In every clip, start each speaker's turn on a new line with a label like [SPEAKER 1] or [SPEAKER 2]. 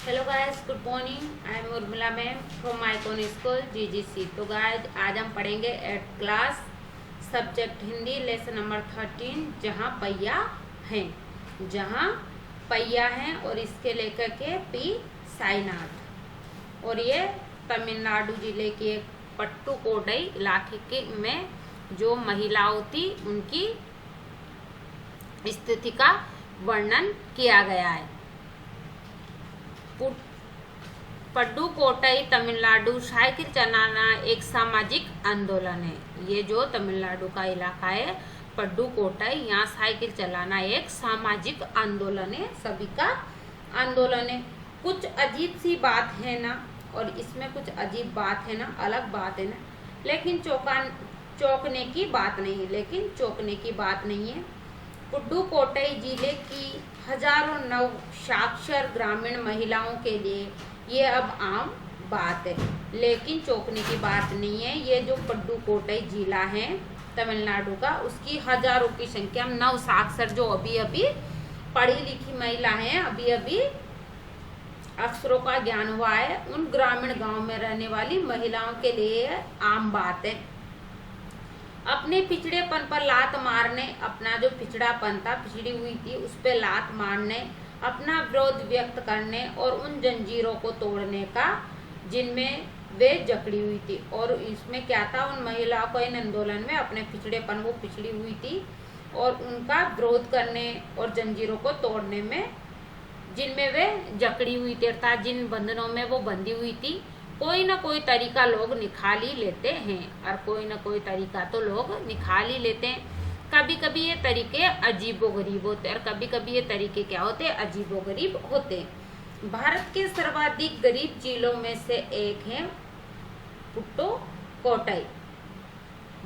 [SPEAKER 1] Hello guys, good morning. I am Urmila ma'am from माइकोन school GGC. तो guys आज हम पढ़ेंगे 8th class subject Hindi lesson number 13 जहाँ पहिया हैं और इसके लेखक है पी साईनाथ। और ये तमिलनाडु जिले के एक पट्टुकोडई इलाके के में जो महिलाओं थी उनकी स्थिति का वर्णन किया गया है। पड्डुकोट्टई तमिलनाडु साइकिल चलाना एक सामाजिक आंदोलन है। ये जो तमिलनाडु का इलाका है पड्डुकोट्टई, यहाँ साइकिल चलाना एक सामाजिक आंदोलन है, सभी का आंदोलन है। कुछ अजीब सी बात है ना, और इसमें कुछ अजीब बात है ना, अलग बात है ना, लेकिन चौंकने की बात नहीं है। पुडुकोट्टई जिले की हजारों नव साक्षर ग्रामीण महिलाओं के लिए ये अब आम बात है, लेकिन चौंकने की बात नहीं है। ये जो पुडुकोट्टई जिला है तमिलनाडु का, उसकी हजारों की संख्या में नव साक्षर जो अभी अभी पढ़ी लिखी महिला हैं, अभी अभी अक्षरों का ज्ञान हुआ है, उन ग्रामीण गांव में रहने वाली महिलाओं के लिए आम बात है। अपने पिछड़ेपन पर लात मारने, अपना जो पिछड़ापन था, पिछड़ी हुई थी, उस पर लात मारने, अपना विरोध व्यक्त करने और उन जंजीरों को तोड़ने का जिनमें वे जकड़ी हुई थी। और इसमें क्या था, उन महिलाओं को इन आंदोलन में अपने पिछड़ेपन, वो पिछड़ी हुई थी, और उनका विरोध करने और जंजीरों को तोड़ने में जिनमें वे जकड़ी हुई थी, अर्थात जिन बंधनों में वो बंधी हुई थी, कोई ना कोई तरीका लोग निकाल ही लेते हैं। और कोई ना कोई तरीका तो लोग निकाल ही लेते हैं। कभी कभी ये तरीके अजीबोगरीब होते हैं और कभी कभी ये तरीके क्या होते हैं, अजीबोगरीब होते हैं। भारत के सर्वाधिक गरीब जिलों में से एक है पुडुकोट्टई।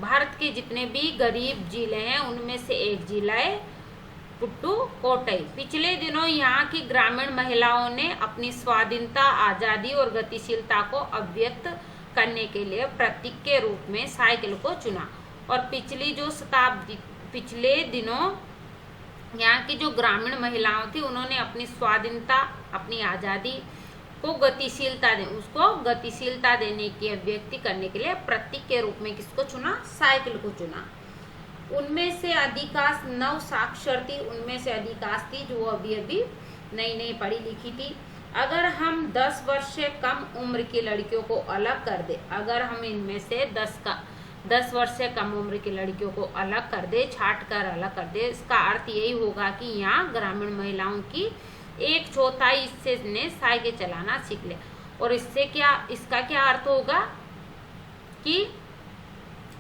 [SPEAKER 1] भारत के जितने भी गरीब जिले हैं उनमें से एक जिला है पुडुकोट्टई। पिछले दिनों यहाँ की ग्रामीण महिलाओं ने अपनी स्वाधीनता, आजादी और गतिशीलता को अभिव्यक्त करने के लिए प्रतीक के रूप में साइकिल को चुना। और पिछले दिनों यहाँ की जो ग्रामीण महिलाओं थी उन्होंने अपनी स्वाधीनता, अपनी आजादी को गतिशीलता देने की अभिव्यक्ति करने के लिए प्रतीक के रूप में किसको चुना, साइकिल को चुना। उनमें से अधिकांश नव साक्षर थी, उनमें से अधिकांश थी जो अभी अभी नई नई पढ़ी लिखी थी। अगर हम 10 वर्ष से कम उम्र की लड़कियों को अलग कर दे, अगर हम इनमें से 10 वर्ष से कम उम्र की लड़कियों को अलग कर दे, छांट कर अलग कर दे, इसका अर्थ यही होगा कि यहाँ ग्रामीण महिलाओं की 1/4 हिस्से ने साइकिल चलाना सीख ले। और इसका क्या अर्थ होगा कि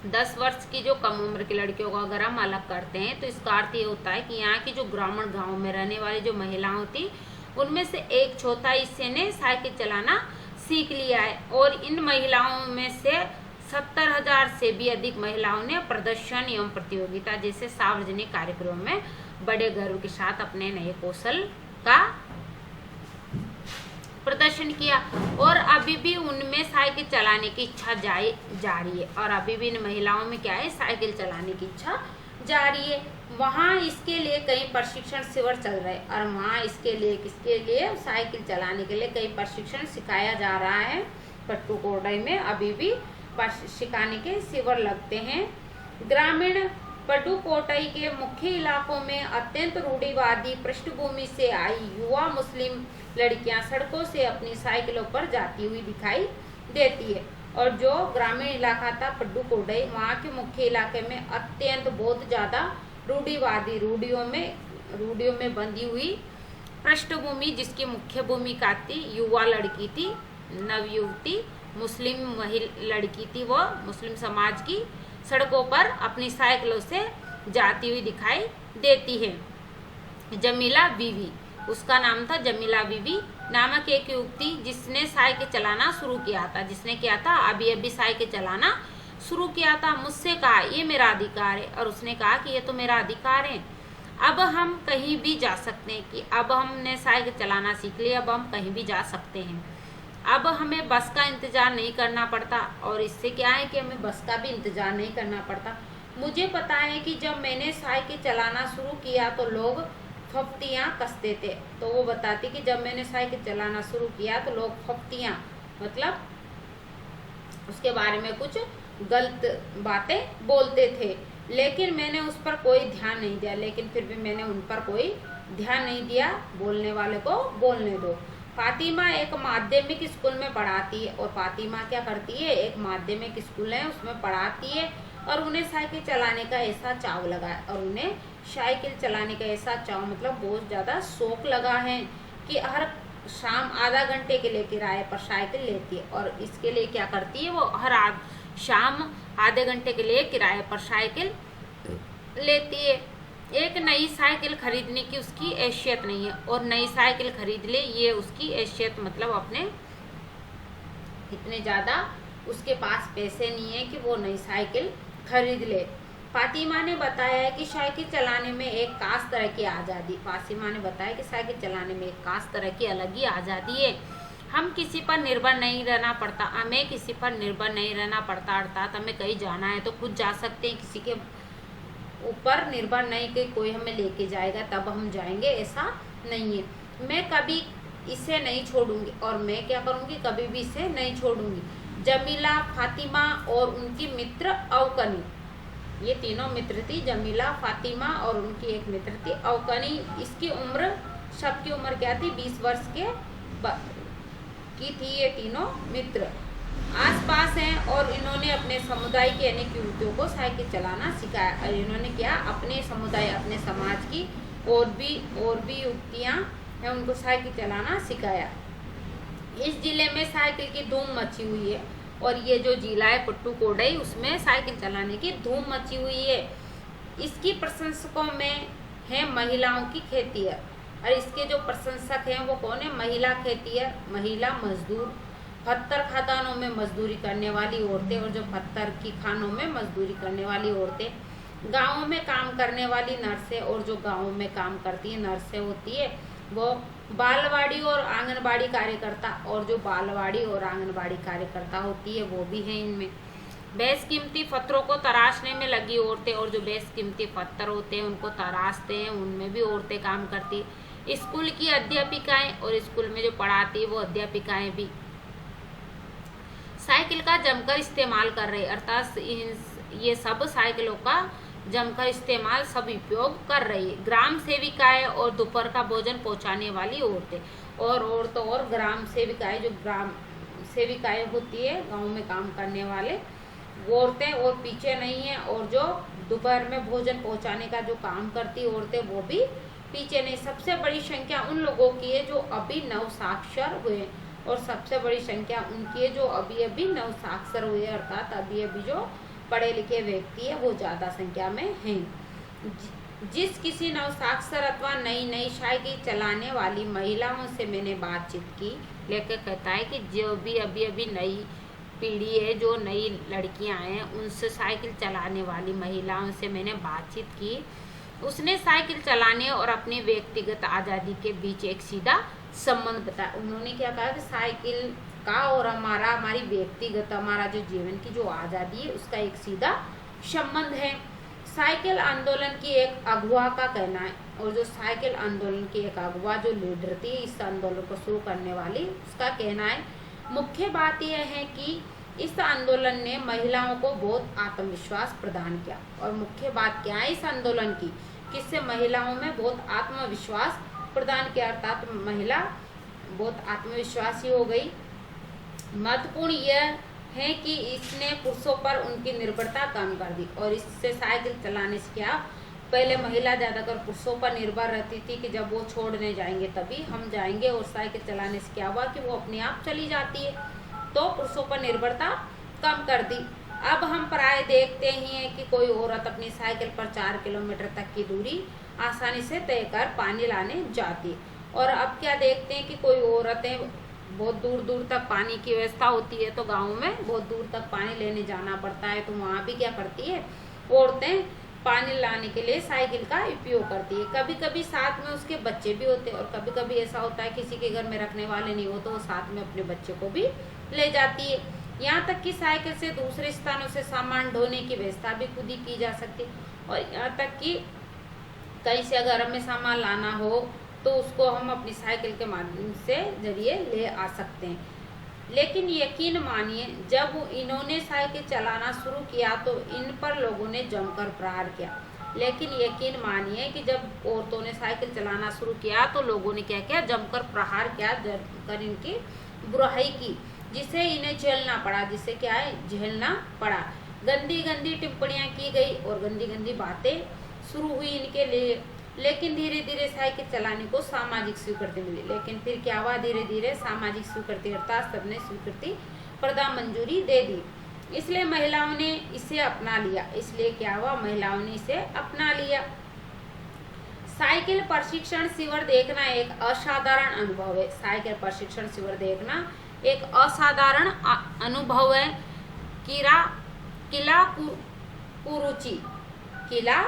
[SPEAKER 1] 10 वर्ष की जो कम उम्र की लड़कियों को अगर हम अलग करते हैं तो इसका अर्थ ये होता है कि यहाँ की जो ग्रामीण गांव में रहने वाली जो महिलाओं थी उनमें से 1/4 हिस्से ने साइकिल चलाना सीख लिया है। और इन महिलाओं में से 70,000 से भी अधिक महिलाओं ने प्रदर्शन एवं प्रतियोगिता जैसे सार्वजनिक कार्यक्रमों में बड़े गर्व के साथ अपने नए कौशल का प्रदर्शन किया। और अभी भी उनमें साइकिल चलाने की इच्छा जारी है, और अभी भी इन महिलाओं में क्या है, साइकिल चलाने की इच्छा जारी है। वहाँ इसके लिए कई प्रशिक्षण शिविर चल रहे हैं, और वहाँ इसके लिए किसके लिए, साइकिल चलाने के लिए कई प्रशिक्षण सिखाया जा रहा है। पट्टुकोट्टई में अभी भी सिखाने के शिविर लगते हैं। ग्रामीण पुडुकोट्टई के मुख्य इलाकों में अत्यंत रूढ़िवादी पृष्ठभूमि से आई युवा मुस्लिम लड़कियां सड़कों से अपनी साइकिलों पर जाती हुई दिखाई देती है। और जो ग्रामीण इलाका था पुडुकोट्टई, वहाँ के मुख्य इलाके में अत्यंत बहुत ज्यादा रूढ़िवादी, रूढ़ियों में बंधी हुई पृष्ठभूमि, जिसकी मुख्य भूमिका थी युवा लड़की थी, नवयुवती मुस्लिम लड़की थी, वो मुस्लिम समाज की सड़कों पर अपनी साइकिलों से जाती हुई दिखाई देती है। जमीला बीवी, उसका नाम था जमीला बीवी नामक एक युवती जिसने साइकिल चलाना शुरू किया था, अभी साइकिल चलाना शुरू किया था। मुझसे कहा ये मेरा अधिकार है, और उसने कहा कि ये तो मेरा अधिकार है, अब हम कहीं भी जा सकते हैं, कि अब हमने साइकिल चलाना सीख लिया, अब हम कहीं भी जा सकते हैं, अब हमें बस का इंतजार नहीं करना पड़ता। और इससे क्या है कि हमें बस का भी इंतजार नहीं करना पड़ता। मुझे पता है कि जब मैंने साइकिल चलाना शुरू किया तो लोग फफ्तियाँ कसते थे। तो वो बताती कि जब मैंने साइकिल चलाना शुरू किया तो लोग फफ्तियाँ मतलब उसके बारे में कुछ गलत बातें बोलते थे, लेकिन मैंने उस पर कोई ध्यान नहीं दिया। लेकिन फिर भी मैंने उन पर कोई ध्यान नहीं दिया, बोलने वाले को बोलने दो। फातिमा एक माध्यमिक स्कूल में पढ़ाती है, और फातिमा क्या करती है, एक माध्यमिक स्कूल है उसमें पढ़ाती है, और उन्हें साइकिल चलाने का ऐसा चाव लगा है, और उन्हें साइकिल चलाने का ऐसा चाव मतलब बहुत ज़्यादा शौक लगा है कि हर शाम आधा घंटे के लिए किराए पर साइकिल लेती है। और इसके लिए क्या करती है, वो हर शाम आधे घंटे के लिए किराए पर साइकिल लेती है। एक नई साइकिल खरीदने की उसकी हैसियत नहीं है, और नई साइकिल खरीद ले ये उसकी हैसियत मतलब अपने इतने ज़्यादा उसके पास पैसे नहीं है कि वो नई साइकिल खरीद ले। फातिमा ने बताया कि साइकिल चलाने में एक खास तरह की आज़ादी, फातिमा ने बताया कि साइकिल चलाने में एक खास तरह की अलग ही आज़ादी है। हम किसी पर निर्भर नहीं रहना पड़ता, हमें किसी पर निर्भर नहीं रहना पड़ता, अर्थात हमें कहीं जाना है तो खुद जा सकते हैं, किसी के ऊपर निर्भर नहीं कि कोई हमें लेके जाएगा तब हम जाएंगे, ऐसा नहीं है। मैं कभी इसे नहीं छोड़ूंगी, और मैं क्या करूंगी, कभी भी इसे नहीं छोड़ूंगी। जमीला, फातिमा और उनकी मित्र अवकनी, ये तीनों मित्र थी, जमीला, फातिमा और उनकी एक मित्र थी अवकनी। इसकी उम्र, सबकी उम्र क्या थी, 20 वर्ष की थी ये तीनों मित्र। आसपास हैं, और इन्होंने अपने समुदाय के अनेक युवतियों को साइकिल चलाना सिखाया। और इन्होंने क्या, अपने समुदाय, अपने समाज की और भी युवतियाँ हैं उनको साइकिल चलाना सिखाया। इस जिले में साइकिल की धूम मची हुई है, और ये जो जिला है पट्टुकोडई, उसमें साइकिल चलाने की धूम मची हुई है। इसकी प्रशंसकों में है महिलाओं की खेतिहर, और इसके जो प्रशंसक हैं वो कौन है, महिला खेतिहर, महिला मजदूर, पत्थर खदानों में मजदूरी करने वाली औरतें, और जो पत्थर की खानों में मजदूरी करने वाली औरतें, गाँवों में काम करने वाली नर्सें, और जो गाँवों में काम करती है नर्सें होती है वो बालवाड़ी और आंगनबाड़ी कार्यकर्ता, और जो बालवाड़ी और आंगनबाड़ी कार्यकर्ता होती है वो भी है इनमें। बेशकीमती पत्थरों को तराशने में लगी औरतें, और जो बेशकीमती पत्थर होते हैं उनको तराशते हैं उनमें भी औरतें काम करती। स्कूल की अध्यापिकाएं, और स्कूल में जो पढ़ाती है वो अध्यापिकाएं भी साइकिल का जमकर इस्तेमाल कर रहे, अर्थात ये सब साइकिलों का जमकर इस्तेमाल सब उपयोग कर रही है। ग्राम सेविकाएं और दोपहर का भोजन पहुंचाने वाली औरतें, और औरतों और ग्राम सेविकाएं, जो ग्राम सेविकाएं होती है गांव में काम करने वाले वो औरतें, और पीछे नहीं है। और जो दोपहर में भोजन पहुंचाने का जो काम करती औरतें वो भी पीछे नहीं। सबसे बड़ी संख्या उन लोगों की है जो अभी नवसाक्षर हुए, और सबसे बड़ी संख्या उनकी है जो अभी अभी नवसाक्षर हुए, अर्थात अभी अभी जो पढ़े लिखे व्यक्ति है वो ज़्यादा संख्या में हैं। जिस किसी नवसाक्षर अथवा नई साइकिल चलाने वाली महिलाओं से मैंने बातचीत की, लेकर कहता है कि जो भी अभी नई पीढ़ी है, जो नई लड़कियां हैं, उनसे साइकिल चलाने वाली महिलाओं से मैंने बातचीत की, उसने साइकिल चलाने और अपनी व्यक्तिगत आज़ादी के बीच एक सीधा संबंध बताया। उन्होंने क्या कहा कि साइकिल का और हमारी व्यक्तिगत, हमारा जो जीवन की जो आज़ादी है उसका एक सीधा संबंध है। साइकिल आंदोलन की एक अगुवा का कहना है, और जो साइकिल आंदोलन की एक अगुवा जो लीडर थी इस आंदोलन को शुरू करने वाली, उसका कहना है मुख्य बात यह है कि इस आंदोलन ने महिलाओं को बहुत आत्मविश्वास प्रदान किया। और मुख्य बात क्या है इस आंदोलन की, किससे महिलाओं में बहुत आत्मविश्वास प्रदान किया, अर्थात महिला बहुत आत्मविश्वासी हो गई। महत्वपूर्ण यह है कि इसने पुरुषों पर उनकी निर्भरता कम कर दी, और इससे साइकिल चलाने से क्या, पहले महिला ज़्यादातर पुरुषों पर निर्भर रहती थी कि जब वो छोड़ने जाएंगे तभी हम जाएंगे, और साइकिल चलाने से क्या हुआ कि वो अपने आप चली जाती है, तो पुरुषों पर निर्भरता कम कर दी। अब हम प्राय देखते ही हैं कि कोई औरत अपनी साइकिल पर 4 किलोमीटर तक की दूरी आसानी से तय कर पानी लाने जाती है। और अब क्या देखते हैं कि कोई औरतें बहुत दूर दूर तक पानी की व्यवस्था होती है, तो गाँव में बहुत दूर तक पानी लेने जाना पड़ता है, तो वहाँ भी क्या करती है औरतें पानी लाने के लिए साइकिल का उपयोग करती है। कभी कभी साथ में उसके बच्चे भी होते हैं, और कभी कभी ऐसा होता है किसी के घर में रखने वाले नहीं हो तो वो साथ में अपने बच्चे को भी ले जाती है। यहाँ तक कि साइकिल से दूसरे स्थानों से सामान ढोने की व्यवस्था भी खुद ही की जा सकती है, और यहाँ तक कि कहीं से अगर हमें सामान लाना हो तो उसको हम अपनी साइकिल के माध्यम से जरिए ले आ सकते हैं। लेकिन यकीन मानिए जब इन्होंने साइकिल चलाना शुरू किया तो इन पर लोगों ने जमकर प्रहार किया। लेकिन यकीन मानिए कि जब औरतों ने साइकिल चलाना शुरू किया तो लोगों ने क्या किया, जमकर प्रहार किया, जमकर इनकी बुराई की, जिसे इन्हें झेलना पड़ा, जिसे क्या है, झेलना पड़ा। गंदी गंदी टिप्पणियां की गई और गंदी गंदी बातें शुरू हुई इनके लिए। लेकिन धीरे धीरे साइकिल चलाने को सामाजिक स्वीकृति मिली। लेकिन फिर क्या हुआ, धीरे धीरे सामाजिक स्वीकृति अर्थात सबने स्वीकृति प्रदान मंजूरी दे दी, इसलिए महिलाओं ने इसे अपना लिया। इसलिए क्या हुआ, महिलाओं ने इसे अपना लिया। साइकिल प्रशिक्षण शिविर देखना एक असाधारण अनुभव है। साइकिल प्रशिक्षण शिविर देखना एक असाधारण अनुभव है। किला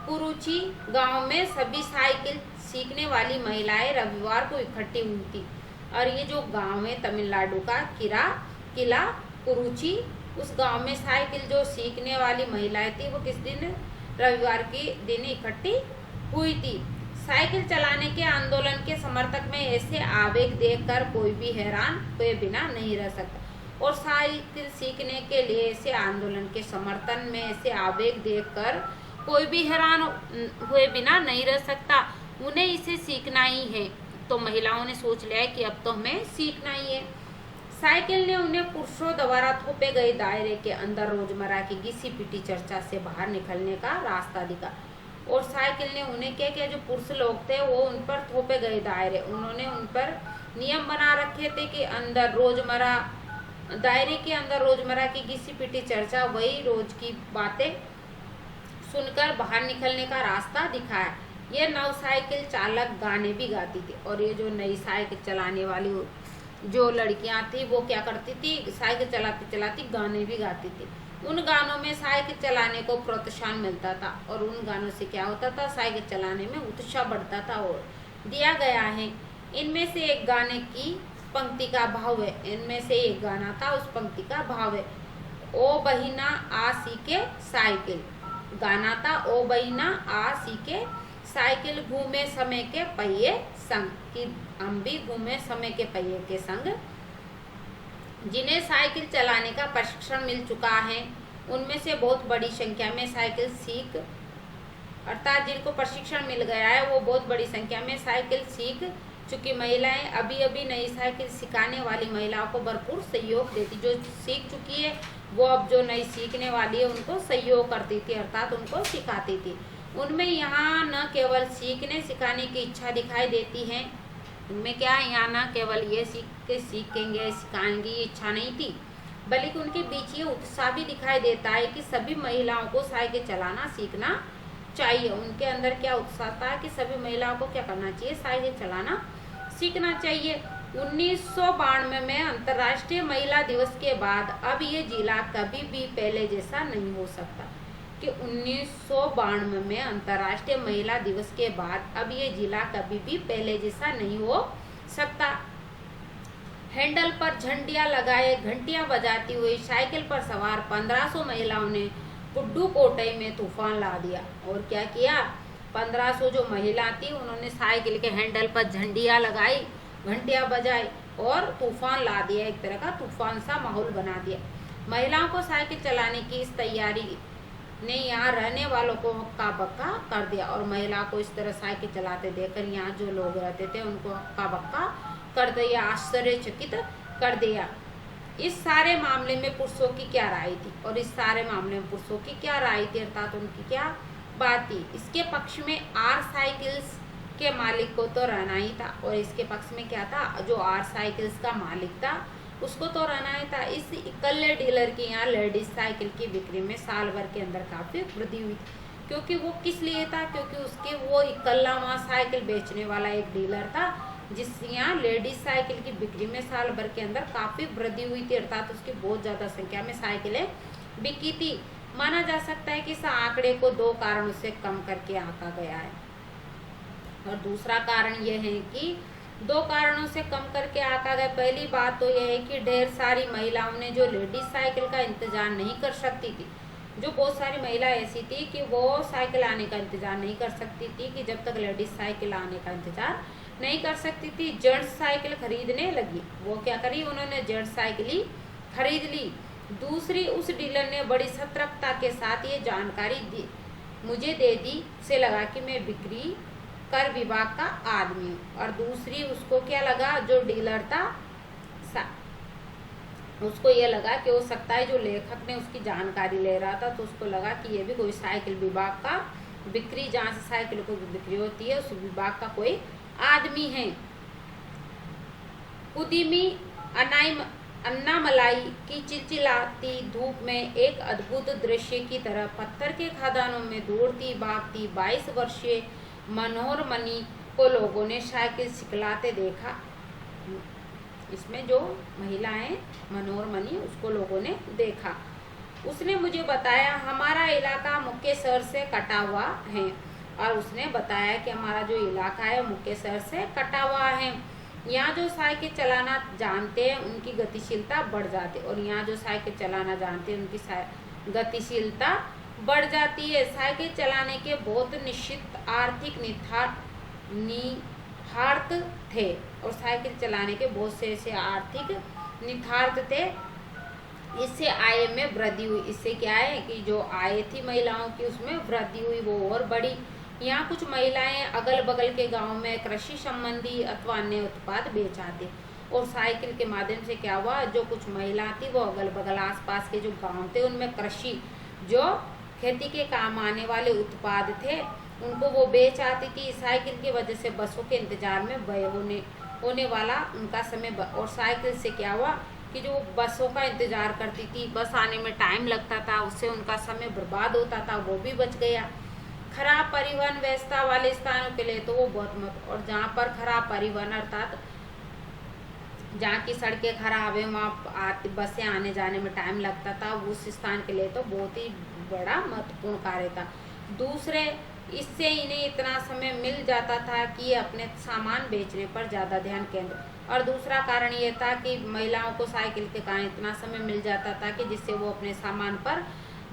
[SPEAKER 1] कुरुचि गांव में सभी साइकिल सीखने वाली महिलाएं रविवार को इकट्ठी हुई थी। और ये जो गांव है तमिलनाडु का किला कुरुचि, उस गांव में साइकिल जो सीखने वाली महिलाएं थी वो किस दिन, रविवार के दिन इकट्ठी हुई थी। साइकिल चलाने के आंदोलन के समर्थक में ऐसे आवेग देखकर कोई भी हैरान हुए बिना नहीं रह सकता। और साइकिल सीखने के लिए ऐसे आंदोलन के समर्थन में ऐसे आवेग देखकर कोई भी हैरान हुए बिना नहीं रह सकता। उन्हें इसे सीखना ही है। तो महिलाओं ने सोच लिया है कि अब तो हमें सीखना ही है। साइकिल ने उन्हें पुरुषों द्वारा थोपे गए दायरे के अंदर रोजमर्रा की घिसी पिटी चर्चा से बाहर निकलने का रास्ता दिखा। और साइकिल ने उन्हें क्या किया, जो पुरुष लोग थे वो उन पर थोपे गए दायरे, उन्होंने उन पर नियम बना रखे थे कि अंदर रोजमर्रा दायरे के अंदर रोजमर्रा की घिसी पिटी चर्चा, वही रोज की बातें सुनकर बाहर निकलने का रास्ता दिखाया। ये नव साइकिल चालक गाने भी गाती थी। और ये जो नई साइकिल चलाने वाली जो लड़कियां थी वो क्या करती थी, साइकिल चलाती चलाती गाने भी गाती थी। उन गानों में साइकिल चलाने को प्रोत्साहन मिलता था और उन गानों से क्या होता था, साइकिल चलाने में उत्साह बढ़ता था। और दिया गया है, इनमें से एक गाने की पंक्ति का भाव है, इनमें से एक गाना था, उस पंक्ति का भाव है, ओ बहिना आ सीखे साइकिल। गाना था ओ बहिना आ सीखे साइकिल, घूमे समय के पहिए संग, कि हम भी घूमे समय के पहिए के संग। जिन्हें साइकिल चलाने का प्रशिक्षण मिल चुका है उनमें से बहुत बड़ी संख्या में साइकिल सीख, अर्थात जिनको प्रशिक्षण मिल गया है वो बहुत बड़ी संख्या में साइकिल सीख चुकी महिलाएं अभी अभी नई साइकिल सिखाने वाली महिलाओं को भरपूर सहयोग देती। जो सीख चुकी है वो अब जो नई सीखने वाली है उनको सहयोग करती थी, अर्थात उनको सिखाती थी। उनमें यहाँ न केवल सीखने सिखाने की इच्छा दिखाई देती है, उनमें क्या है, यहाँ न केवल ये सीखेंगे सिखाएंगे ये इच्छा नहीं थी, बल्कि उनके बीच ये उत्साह भी दिखाई देता है कि सभी महिलाओं को साइकिल चलाना सीखना चाहिए। उनके अंदर क्या उत्साह था कि सभी महिलाओं को क्या करना चाहिए, साइकिल चलाना सीखना चाहिए। 1992 में अंतर्राष्ट्रीय महिला दिवस के बाद अब ये जिला कभी भी पहले जैसा नहीं हो सकता। कि 1992 में अंतर्राष्ट्रीय महिला दिवस के बाद अब ये जिला कभी भी पहले जैसा नहीं हो सकता। हैंडल पर झंडियां लगाए घंटियां बजाती हुई साइकिल पर सवार 1500 महिलाओं ने पुडुकोट्टई में तूफान ला दिया। और क्या किया, 1500 जो महिला थी उन्होंने साइकिल के हैंडल पर झंडियां लगाई, घंटियां बजाई और तूफान ला दिया, एक तरह का तूफान सा माहौल बना दिया। महिलाओं को साइकिल चलाने की इस तैयारी ने यहाँ रहने वालों को हक्का बक्का कर दिया। और महिला को इस तरह साइकिल चलाते देखकर यहाँ जो लोग रहते थे उनको हक्का बक्का कर दिया, आश्चर्यचकित कर दिया। इस सारे मामले में पुरुषों की क्या राय थी, और इस सारे मामले में पुरुषों की क्या राय थी, अर्थात उनकी क्या बात थी। इसके पक्ष में आर साइकिल्स के मालिक को तो रहना ही था, और इसके पक्ष में क्या था, जो आर साइकिल्स का मालिक था उसको तो रहना ही था। इस इकल्ले डीलर की यहाँ लेडीज साइकिल की बिक्री में साल भर के अंदर काफी वृद्धि हुई थी। क्योंकि वो किस लिए था, क्योंकि उसके वो इकल्ला वहाँ साइकिल बेचने वाला एक डीलर था, जिस यहाँ लेडीज साइकिल की बिक्री में साल भर के अंदर काफी वृद्धि हुई थी, अर्थात उसकी बहुत ज्यादा संख्या में साइकिलें बिकी थी। माना जा सकता है कि इस आंकड़े को 2 कारणों से कम करके आंका गया है। और दूसरा कारण यह है कि 2 कारणों से कम करके आंका गया। पहली बात तो यह है कि ढेर सारी महिलाओं ने जो लेडीज साइकिल का इंतजार नहीं कर सकती थी जो बहुत सारी महिला ऐसी थी कि वो साइकिल आने का इंतजार नहीं कर सकती थी, कि जब तक लेडीज साइकिल आने का इंतजार नहीं कर सकती थी, जेंट्स साइकिल खरीदने लगी। वो क्या करी, उन्होंने जेंट्स साइकिल ही खरीद ली। दूसरी, उस डीलर ने बड़ी सतर्कता के साथ ये जानकारी मुझे दे दी, से लगा कि मैं बिक्री कर विभाग का आदमी हूँ। और दूसरी, उसको क्या लगा, जो डीलर था उसको ये लगा कि हो सकता है जो लेखक ने उसकी जानकारी ले रहा था, तो उसको लगा कि ये भी कोई साइकिल विभाग का बिक्री, जहाँ से साइकिल को बिक्री होती है, उस विभाग का कोई आदमी है। उद्यमी अन्नामलाई की चिलचिलाती धूप में एक अद्भुत दृश्य की तरह पत्थर के खदानों में दौड़ती भागती 22 वर्षीय मनोरमणि को लोगों ने साइकिल सिखलाते देखा। इसमें जो महिला है मनोरमणि, उसको लोगों ने देखा। उसने मुझे बताया हमारा इलाका मुख्य शहर से कटा हुआ है, और उसने बताया कि हमारा जो इलाका है मुख्य शहर से कटा हुआ है। यहाँ जो साइकिल चलाना जानते हैं उनकी गतिशीलता बढ़ जाती है, और यहाँ जो साइकिल चलाना जानते हैं उनकी गतिशीलता बढ़ जाती है। साइकिल चलाने के बहुत निश्चित आर्थिक निहितार्थ थे, और साइकिल चलाने के बहुत से ऐसे आर्थिक निहितार्थ थे। इससे आय में वृद्धि हुई। इससे क्या है कि जो आय थी महिलाओं की उसमें वृद्धि हुई, वो और बढ़ी। यहाँ कुछ महिलाएं अगल बगल के गांव में कृषि संबंधी अथवा अन्य उत्पाद बेच आती, और साइकिल के माध्यम से क्या हुआ, जो कुछ महिला थी वो अगल बगल आसपास के जो गांव थे उनमें कृषि, जो खेती के काम आने वाले उत्पाद थे, उनको वो बेच आती थी। साइकिल की वजह से बसों के इंतजार में व्यय होने वाला उनका समय, और साइकिल से क्या हुआ कि जो बसों का इंतजार करती थी, बस आने में टाइम लगता था, उससे उनका समय बर्बाद होता था, वो भी बच गया। खराब परिवहन व्यवस्था वाले स्थानों के लिए तो वो बहुत मत, और जहाँ पर खराब परिवहन अर्थात जहाँ की सड़कें खराब है, वहाँ बसें आने जाने में टाइम लगता था, उस स्थान के लिए तो बहुत ही बड़ा महत्वपूर्ण कार्य था। दूसरे, इससे इन्हें इतना समय मिल जाता था कि अपने सामान बेचने पर ज़्यादा ध्यान केंद्र, और दूसरा कारण ये था कि महिलाओं को साइकिल के कारण इतना समय मिल जाता था कि जिससे वो अपने सामान पर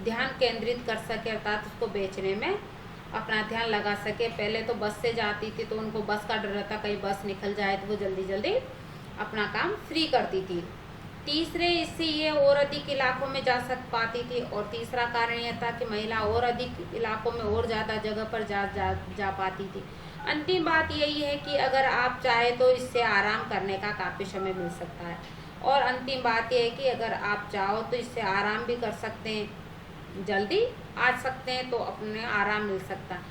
[SPEAKER 1] ध्यान केंद्रित कर सके, अर्थात उसको बेचने में अपना ध्यान लगा सके। पहले तो बस से जाती थी तो उनको बस का डर रहता, कहीं बस निकल जाए, तो वो जल्दी जल्दी अपना काम फ्री करती थी। तीसरे, इससे ये और अधिक इलाकों में जा पाती थी, और तीसरा कारण यह था कि महिला और अधिक इलाकों में और ज़्यादा जगह पर जा पाती थी। अंतिम बात यही है कि अगर आप चाहे तो इससे आराम करने का काफ़ी समय मिल सकता है, और अंतिम बात यह है कि अगर आप चाहो तो इससे आराम भी कर सकते हैं, जल्दी आ सकते हैं, तो अपने आराम मिल सकता है।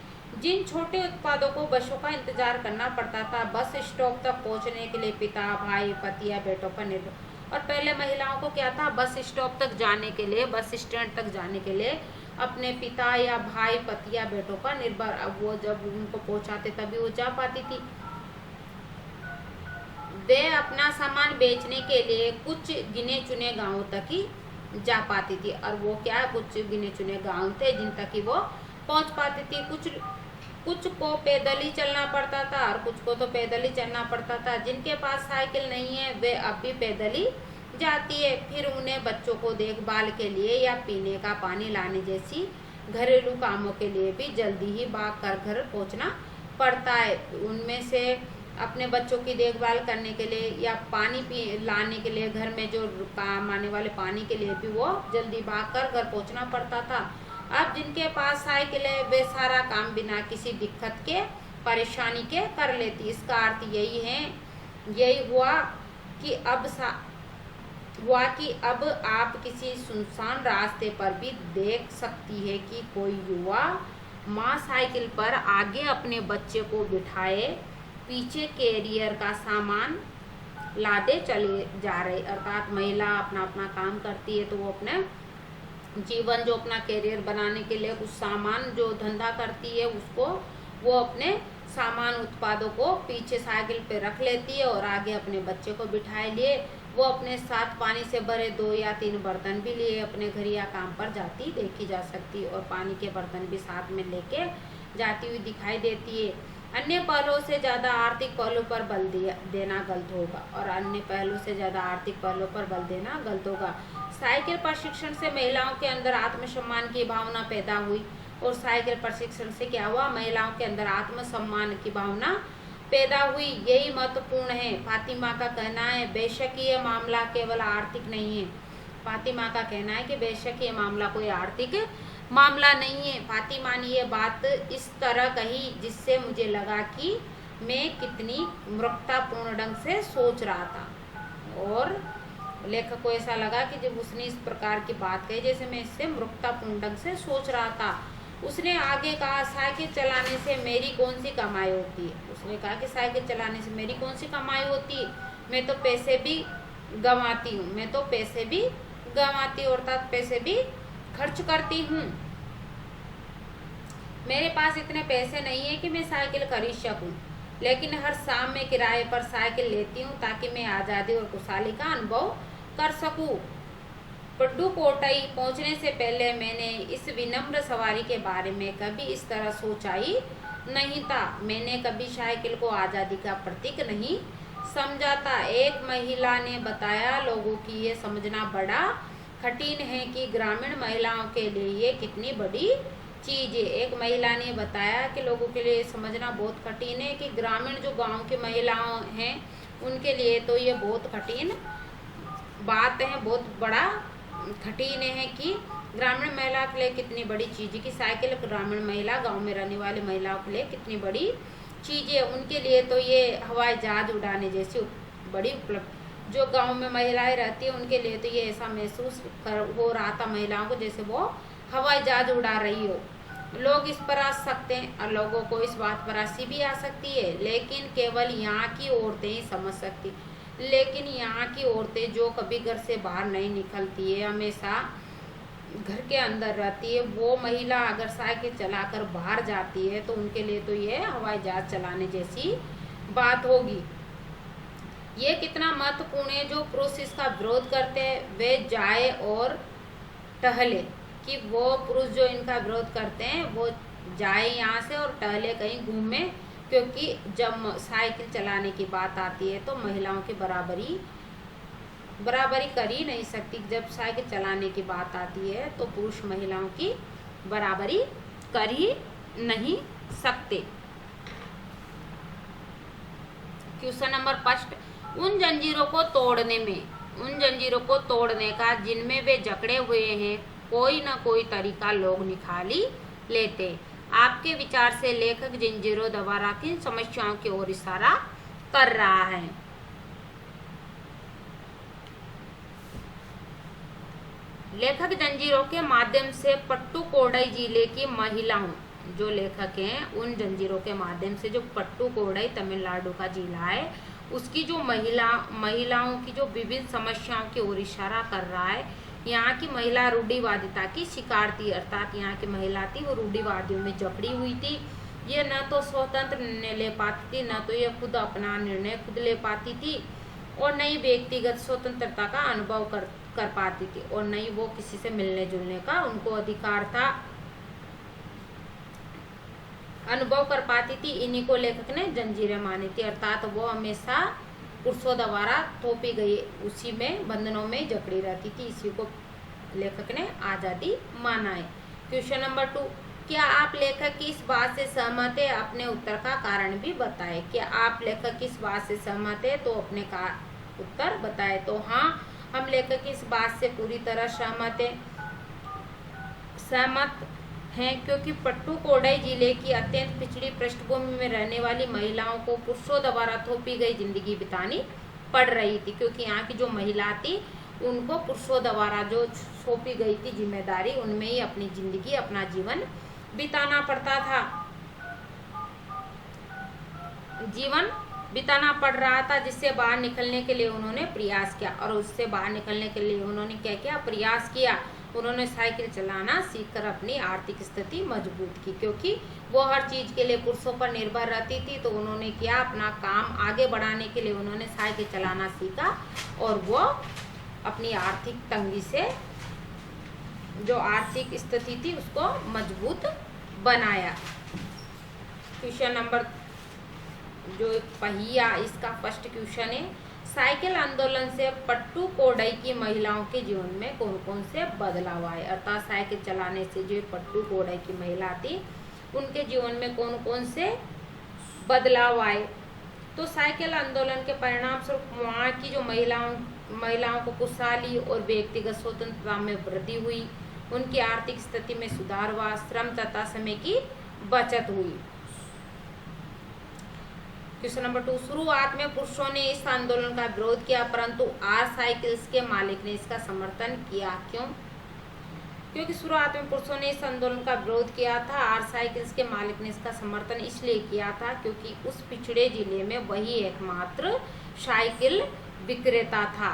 [SPEAKER 1] जिन छोटे उत्पादों को बसों का इंतजार करना पड़ता था बस स्टॉप तक पहुंचने के लिए पिता, भाई, पति या बेटों पर निर्भर, और पहले महिलाओं को क्या था, बस स्टॉप तक जाने के लिए, बस स्टैंड तक जाने के लिए अपने पिता या भाई, पति या बेटों पर निर्भर, अब वो जब उनको पहुंचाते तभी वो जा पाती थी। वे अपना सामान बेचने के लिए कुछ गिने चुने गांवों तक ही जा पाती थी, और वो क्या, कुछ गिने चुने गांव थे जिन तक ही वो पहुंच पाती थी। कुछ को पैदल ही चलना पड़ता था, और कुछ को तो पैदल ही चलना पड़ता था। जिनके पास साइकिल नहीं है वे अब भी पैदल ही जाती है। फिर उन्हें बच्चों को देखभाल के लिए या पीने का पानी लाने जैसी घरेलू कामों के लिए भी जल्दी ही भाग कर घर पहुंचना पड़ता है। उनमें से अपने बच्चों की देखभाल करने के लिए या पानी लाने के लिए, घर में जो काम आने वाले पानी के लिए भी वो जल्दी भाग कर घर पहुंचना पड़ता था। अब जिनके पास साइकिल है वे सारा काम बिना किसी दिक्कत के, परेशानी के कर लेती। इसका अर्थ यही हुआ कि अब आप किसी सुनसान रास्ते पर भी देख सकती है कि कोई युवा माँ साइकिल पर आगे अपने बच्चे को बिठाए पीछे कैरियर का सामान लादे चले जा रहे, अर्थात महिला अपना अपना काम करती है तो वो अपने जीवन, जो अपना कैरियर बनाने के लिए कुछ सामान जो धंधा करती है, उसको वो अपने सामान उत्पादों को पीछे साइकिल पे रख लेती है, और आगे अपने बच्चे को बिठाए लिए वो अपने साथ पानी से भरे 2 या 3 बर्तन भी लिए अपने घर या काम पर जाती देखी जा सकती है, और पानी के बर्तन भी साथ में लेके जाती हुई दिखाई देती है। अन्य पहलुओं से ज़्यादा आर्थिक पहलू पर बल देना गलत होगा, और अन्य पहलू से ज़्यादा आर्थिक पहलू पर बल देना गलत होगा। साइकिल प्रशिक्षण से महिलाओं के अंदर आत्मसम्मान की भावना पैदा हुई, और साइकिल प्रशिक्षण से क्या हुआ, महिलाओं के अंदर आत्मसम्मान की भावना पैदा हुई। यही महत्वपूर्ण है। फातिमा का कहना है बेशक ये मामला केवल आर्थिक नहीं है। फातिमा का कहना है कि बेशक ये मामला कोई आर्थिक मामला नहीं है। फातिमा ने ये बात इस तरह कही जिससे मुझे लगा कि मैं कितनी मूर्खतापूर्ण ढंग से सोच रहा था, और लेखक को ऐसा लगा कि जब उसने इस प्रकार की बात कही जैसे मैं इससे मूर्खतापूर्ण ढंग से सोच रहा था। उसने आगे कहा साइकिल चलाने से मेरी कौन सी कमाई होती है। उसने कहा कि साइकिल चलाने से मेरी कौन सी कमाई होती है, मैं तो पैसे भी गंवाती हूँ, मैं तो पैसे भी गंवाती हूँ, अर्थात पैसे भी खर्च करती हूँ। मेरे पास इतने पैसे नहीं है कि मैं साइकिल खरीद सकूं, लेकिन हर शाम मैं किराए पर साइकिल लेती हूँ ताकि मैं आज़ादी और खुशहाली का अनुभव कर सकूं। पड्डुकोट्टई पहुंचने से पहले मैंने इस विनम्र सवारी के बारे में कभी इस तरह सोचा ही नहीं था। मैंने कभी साइकिल को आज़ादी का प्रतीक नहीं समझा था। एक महिला ने बताया लोगों की ये समझना बड़ा कठिन है कि ग्रामीण महिलाओं के लिए ये कितनी बड़ी चीज़ है। एक महिला ने बताया कि लोगों के लिए समझना बहुत कठिन है कि ग्रामीण जो गांव की महिलाएं हैं उनके लिए तो ये बहुत कठिन बात है, बहुत बड़ा कठिन है कि ग्रामीण महिला के लिए कितनी बड़ी चीज़ है कि साइकिल ग्रामीण महिला गांव में रहने वाली महिलाओं के लिए कितनी बड़ी चीज़ है। उनके लिए तो ये हवाई जहाज उड़ाने जैसी बड़ी उपलब्ध। जो गांव में महिलाएं रहती हैं उनके लिए तो ये ऐसा महसूस हो रहा था महिलाओं को जैसे वो हवाई जहाज उड़ा रही हो। लोग इस पर हंस सकते हैं और लोगों को इस बात पर हंसी भी आ सकती है, लेकिन केवल यहाँ की औरतें ही समझ सकती। लेकिन यहाँ की औरतें जो कभी घर से बाहर नहीं निकलती है, हमेशा घर के अंदर रहती है, वो महिला अगर साइकिल चलाकर बाहर जाती है तो उनके लिए तो ये हवाई जहाज चलाने जैसी बात होगी। ये कितना महत्वपूर्ण है। जो पुरुष इसका विरोध करते हैं वे जाए और टहले, कि वो पुरुष जो इनका विरोध करते हैं वो जाए यहाँ से और टहले कहीं घूमे, क्योंकि जब साइकिल चलाने की बात आती है तो महिलाओं की बराबरी कर ही नहीं सकती। जब साइकिल चलाने की बात आती है तो पुरुष महिलाओं की बराबरी कर ही नहीं सकते। क्वेश्चन नंबर 5, उन जंजीरों को तोड़ने का जिनमें वे जकड़े हुए हैं कोई न कोई तरीका लोग निकाल ही लेते। आपके विचार से लेखक जंजीरों द्वारा किन समस्याओं की ओर इशारा कर रहा है। लेखक जंजीरों के माध्यम से पट्टुकोट्टई जिले की महिलाओं, जो लेखक हैं उन जंजीरों के माध्यम से जो पट्टुकोट्टई तमिलनाडु का जिला है उसकी जो महिलाओं की जो विभिन्न समस्याओं की ओर इशारा कर रहा है। यहाँ की महिला रूढ़िवादिता की शिकार थी, अर्थात यहाँ की महिला थी वो रूढ़िवादियों में जकड़ी हुई थी। ये न तो स्वतंत्र निर्णय ले पाती थी, न तो ये खुद अपना निर्णय खुद ले पाती थी, और न ही व्यक्तिगत स्वतंत्रता का अनुभव कर पाती थी, और न ही वो किसी से मिलने जुलने का उनको अधिकार था, अनुभव कर पाती थी। इन्हीं को लेखक ने जंजीरें मानी थी, अर्थात वो हमेशा पुरुषों द्वारा थोपी गई उसी में बंधनों में जकड़ी रहती थी। इसी को लेखक ने आज़ादी माना है। क्वेश्चन नंबर 2, क्या आप लेखक की इस बात से सहमत है? अपने उत्तर का कारण भी बताएं। क्या आप लेखक की इस बात से सहमत है तो अपने का उत्तर बताएं। तो हाँ, हम लेखक की इस बात से पूरी तरह सहमत हैं, क्योंकि पट्टुकोट्टई जिले की अत्यंत पिछड़ी पृष्ठभूमि में रहने वाली महिलाओं को पुरुषों द्वारा थोपी गई जिंदगी बितानी पड़ रही थी, क्योंकि यहाँ की जो महिला थी उनको पुरुषों द्वारा जो सौंपी गई थी जिम्मेदारी उनमें ही अपनी जिंदगी अपना जीवन बिताना पड़ रहा था, जिससे बाहर निकलने के लिए उन्होंने प्रयास किया। और उससे बाहर निकलने के लिए उन्होंने क्या किया? प्रयास किया। उन्होंने साइकिल चलाना सीखकर अपनी आर्थिक स्थिति मजबूत की, क्योंकि वो हर चीज़ के लिए पुरुषों पर निर्भर रहती थी। तो उन्होंने क्या, अपना काम आगे बढ़ाने के लिए उन्होंने साइकिल चलाना सीखा, और वो अपनी आर्थिक तंगी से जो आर्थिक स्थिति थी उसको मजबूत बनाया। क्वेश्चन नंबर जो पहिया, इसका फर्स्ट क्वेश्चन है, साइकिल आंदोलन से पट्टू कोडई की महिलाओं के जीवन में कौन कौन से बदलाव आए। अर्थात साइकिल चलाने से जो पट्टू कोडई की महिला थी उनके जीवन में कौन कौन से बदलाव आए। तो साइकिल आंदोलन के परिणाम स्वरूप वहाँ की जो महिलाओं को खुशहाली और व्यक्तिगत स्वतंत्रता में वृद्धि हुई, उनकी आर्थिक स्थिति में सुधार हुआ, श्रम तथा समय की बचत हुई। क्वेश्चन नंबर 2, शुरुआत में पुरुषों ने इस आंदोलन का विरोध किया, परंतु आर साइकिल्स के मालिक ने इसका समर्थन किया। क्यों? क्योंकि शुरुआत में पुरुषों ने इस आंदोलन का विरोध किया था। आर साइकिल्स के मालिक ने इसका समर्थन इसलिए किया था क्योंकि उस पिछड़े जिले में वही एकमात्र साइकिल विक्रेता था।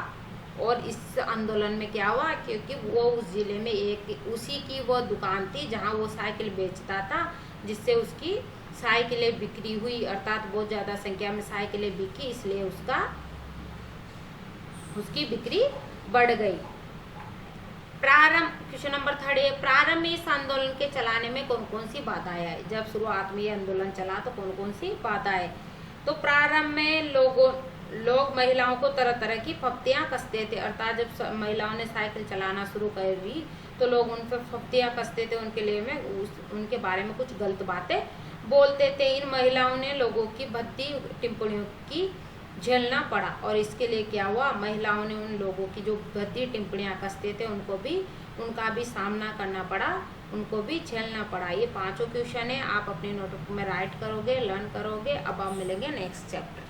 [SPEAKER 1] और इस आंदोलन में क्या हुआ, क्योंकि वो उस जिले में एक उसी की वो दुकान थी जहां वो साइकिल बेचता था, जिससे उसकी साइकिलें बिक्री हुई, अर्थात बहुत ज़्यादा संख्या में साइकिलें बिकी, इसलिए उसकी बिक्री बढ़ गई। प्रारंभ, क्वेश्चन नंबर 3 है, प्रारंभ में इस आंदोलन के चलाने में कौन कौन सी बाधाएं आई। जब शुरुआत में ये आंदोलन चला तो कौन कौन सी बाधाएं। तो प्रारंभ में लोग महिलाओं को तरह तरह की फप्तियां कसते थे। अर्थात जब महिलाओं ने साइकिल चलाना शुरू करी तो लोग उन पर फप्तियां कसते थे, उनके लिए उनके बारे में कुछ गलत बातें बोलते थे। इन महिलाओं ने लोगों की भद्दी टिप्पणियों की झेलना पड़ा, और इसके लिए क्या हुआ, महिलाओं ने उन लोगों की जो भद्दी टिप्पणियां कसते थे उनका भी सामना करना पड़ा, उनको भी झेलना पड़ा। ये 5 क्वेश्चन है, आप अपने नोटबुक में राइट करोगे, लर्न करोगे। अब आप मिलेंगे नेक्स्ट चैप्टर।